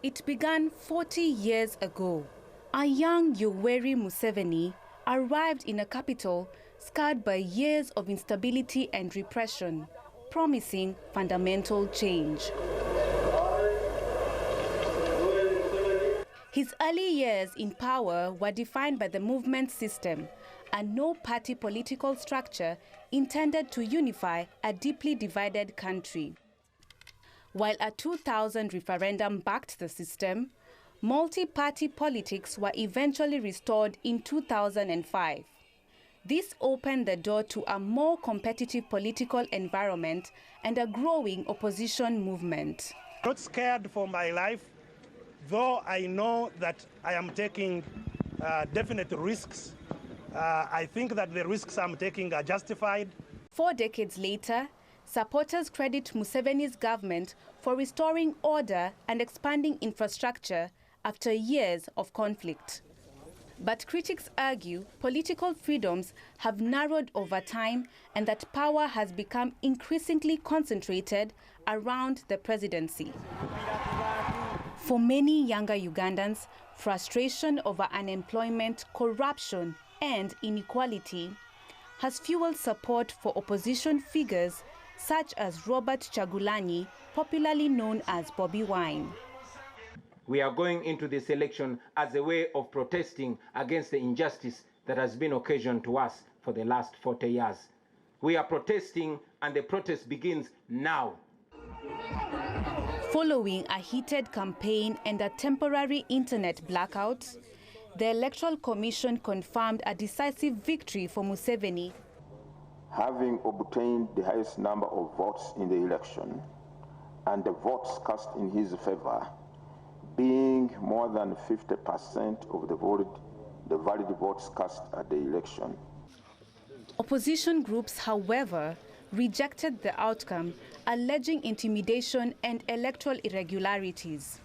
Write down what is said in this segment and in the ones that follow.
It began 40 years ago. A young Yoweri Museveni arrived in a capital scarred by years of instability and repression, promising fundamental change. His early years in power were defined by the movement system, a no-party political structure intended to unify a deeply divided country. While a 2000 referendum backed the system, multi-party politics were eventually restored in 2005. This opened the door to a more competitive political environment and a growing opposition movement. Not scared for my life, though I know that I am taking definite risks. I think that the risks I'm taking are justified. 4 decades later, supporters credit Museveni's government for restoring order and expanding infrastructure after years of conflict. But critics argue political freedoms have narrowed over time and that power has become increasingly concentrated around the presidency. For many younger Ugandans, frustration over unemployment, corruption, and inequality has fueled support for opposition figures such as Robert Kyagulanyi, popularly known as Bobi Wine. We are going into this election as a way of protesting against the injustice that has been occasioned to us for the last 40 years. We are protesting, and the protest begins now. Following a heated campaign and a temporary internet blackout, the Electoral Commission confirmed a decisive victory for Museveni. Having obtained the highest number of votes in the election and the votes cast in his favor being more than 50% of the valid votes cast at the election. Opposition groups, however, rejected the outcome, alleging intimidation and electoral irregularities.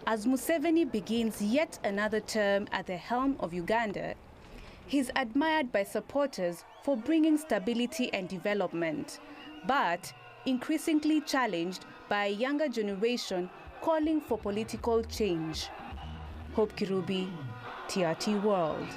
As Museveni begins yet another term at the helm of Uganda, he's admired by supporters for bringing stability and development, but increasingly challenged by a younger generation calling for political change. Hope Kirubi, TRT World.